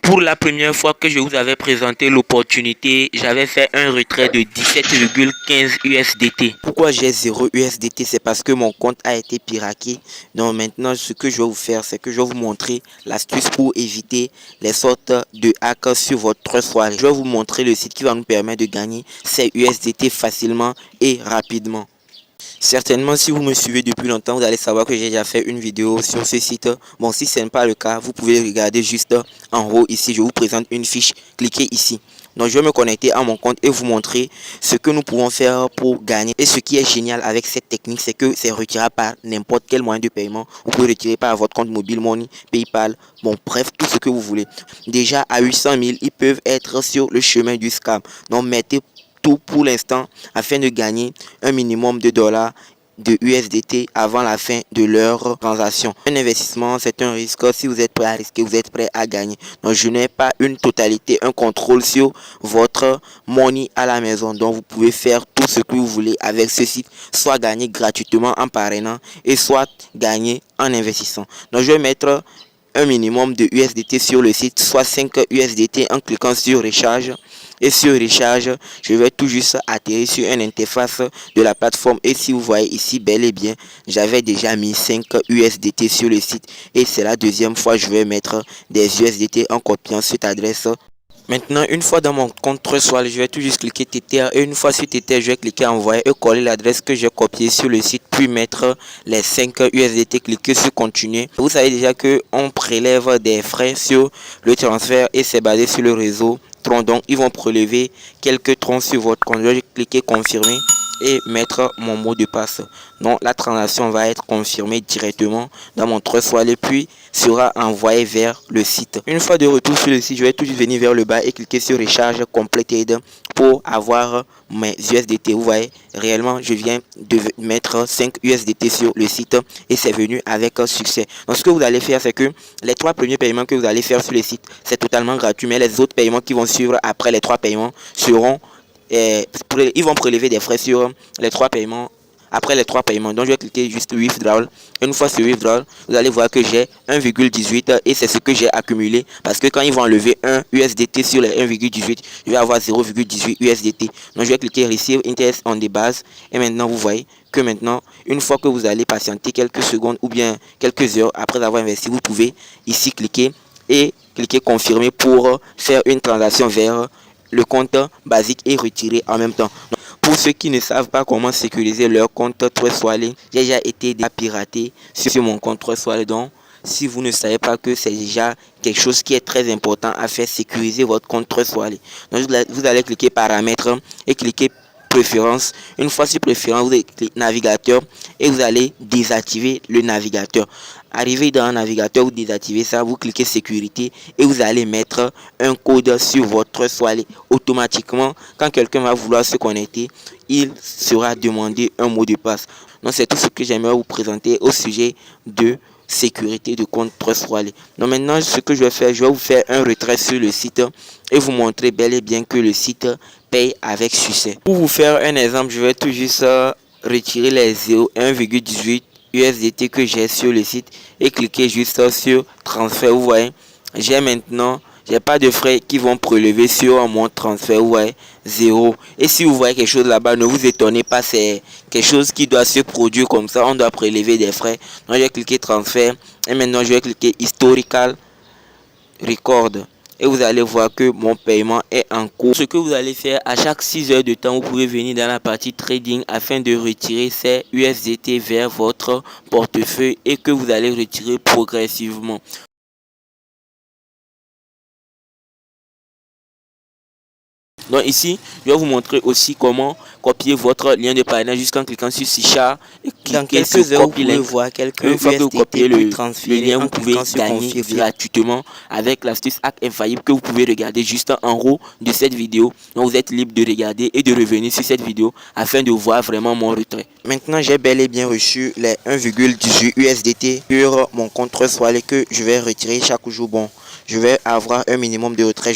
Pour la première fois que je vous avais présenté l'opportunité, j'avais fait un retrait de 17,15 USDT. Pourquoi j'ai 0 USDT? C'est parce que mon compte a été piraté. Donc maintenant, ce que je vais vous faire, c'est que je vais vous montrer l'astuce pour éviter les sortes de hacks sur votre soirée. Je vais vous montrer le site qui va nous permettre de gagner ces USDT facilement et rapidement. Certainement, si vous me suivez depuis longtemps, vous allez savoir que j'ai déjà fait une vidéo sur ce site. Bon, si ce n'est pas le cas, vous pouvez regarder juste en haut ici. Je vous présente une fiche. Cliquez ici. Donc, je vais me connecter à mon compte et vous montrer ce que nous pouvons faire pour gagner. Et ce qui est génial avec cette technique, c'est que c'est retiré par n'importe quel moyen de paiement. Vous pouvez retirer par votre compte mobile money, PayPal, bon, bref, tout ce que vous voulez. Déjà, à 800 000, ils peuvent être sur le chemin du scam. Donc, mettez tout pour l'instant afin de gagner un minimum de dollars de USDT avant la fin de leur transaction. Un investissement, c'est un risque. Si vous êtes prêt à risquer, vous êtes prêt à gagner. Donc, je n'ai pas une totalité, un contrôle sur votre money à la maison. Donc, vous pouvez faire tout ce que vous voulez avec ce site, soit gagner gratuitement en parrainant et soit gagner en investissant. Donc, je vais mettre un minimum de USDT sur le site, soit 5 USDT en cliquant sur recharge. Et sur recharge, je vais tout juste atterrir sur une interface de la plateforme. Et si vous voyez ici, bel et bien, j'avais déjà mis 5 USDT sur le site. Et c'est la deuxième fois que je vais mettre des USDT en copiant cette adresse. Maintenant, une fois dans mon compte Trustwallet, je vais tout juste cliquer Tether. Et une fois sur Tether, je vais cliquer envoyer et coller l'adresse que j'ai copiée sur le site. Puis mettre les 5 USDT, cliquer sur continuer. Vous savez déjà qu'on prélève des frais sur le transfert et c'est basé sur le réseau Tron. Donc, ils vont prélever quelques troncs sur votre compte. Je vais cliquer confirmer et mettre mon mot de passe. Donc la transaction va être confirmée directement dans mon Trustwallet puis sera envoyée vers le site. Une fois de retour sur le site, je vais tout de suite venir vers le bas et cliquer sur recharge completed pour avoir mes USDT. Vous voyez, réellement je viens de mettre 5 USDT sur le site et c'est venu avec succès. Donc ce que vous allez faire, c'est que les 3 premiers paiements que vous allez faire sur le site, c'est totalement gratuit, mais les autres paiements qui vont suivre après les 3 paiements seront ils vont prélever des frais sur les 3 paiements. Après les 3 paiements, donc je vais cliquer juste withdrawal. Une fois sur withdrawal, vous allez voir que j'ai 1,18 et c'est ce que j'ai accumulé parce que quand ils vont enlever 1 USDT sur les 1,18, je vais avoir 0,18 USDT. Donc je vais cliquer receive interest on the base et maintenant vous voyez que maintenant, une fois que vous allez patienter quelques secondes ou bien quelques heures après avoir investi, vous pouvez ici cliquer et cliquer confirmer pour faire une transaction vers le compte basique est retiré en même temps. Pour ceux qui ne savent pas comment sécuriser leur compte Trustwallet, j'ai déjà été piraté sur mon compte Trustwallet. Donc, si vous ne savez pas que c'est déjà quelque chose qui est très important à faire, sécuriser votre compte Trustwallet. Donc, vous allez cliquer paramètres et cliquer préférences. Une fois sur préférence, vous allez cliquer navigateur et vous allez désactiver le navigateur. Arrivé dans le navigateur, vous désactivez ça, vous cliquez sécurité et vous allez mettre un code sur votre Trustwallet. Automatiquement, quand quelqu'un va vouloir se connecter, il sera demandé un mot de passe. Donc c'est tout ce que j'aimerais vous présenter au sujet de sécurité de compte Trustwallet. Donc maintenant, ce que je vais faire, je vais vous faire un retrait sur le site et vous montrer bel et bien que le site paye avec succès. Pour vous faire un exemple, je vais tout juste retirer les 1,18 USDT que j'ai sur le site et cliquer juste sur transfert. Vous voyez, j'ai pas de frais qui vont prélever sur mon transfert. Vous voyez, 0. Et si vous voyez quelque chose là-bas, ne vous étonnez pas, c'est quelque chose qui doit se produire comme ça. On doit prélever des frais. Donc je vais cliquer transfert et maintenant je vais cliquer historical record. Et vous allez voir que mon paiement est en cours. Ce que vous allez faire, à chaque 6 heures de temps, vous pouvez venir dans la partie trading afin de retirer ces USDT vers votre portefeuille et que vous allez retirer progressivement. Donc ici, je vais vous montrer aussi comment copier votre lien de parrainage jusqu'en cliquant sur Sicha et cliquer sur copy link. Une fois que vous copiez le lien, vous pouvez gagner gratuitement avec l'astuce hack infaillible que vous pouvez regarder juste en haut de cette vidéo. Donc vous êtes libre de regarder et de revenir sur cette vidéo afin de voir vraiment mon retrait. Maintenant, j'ai bel et bien reçu les 1,18 USDT sur mon compte Trustwallet que je vais retirer chaque jour. Bon, je vais avoir un minimum de retrait.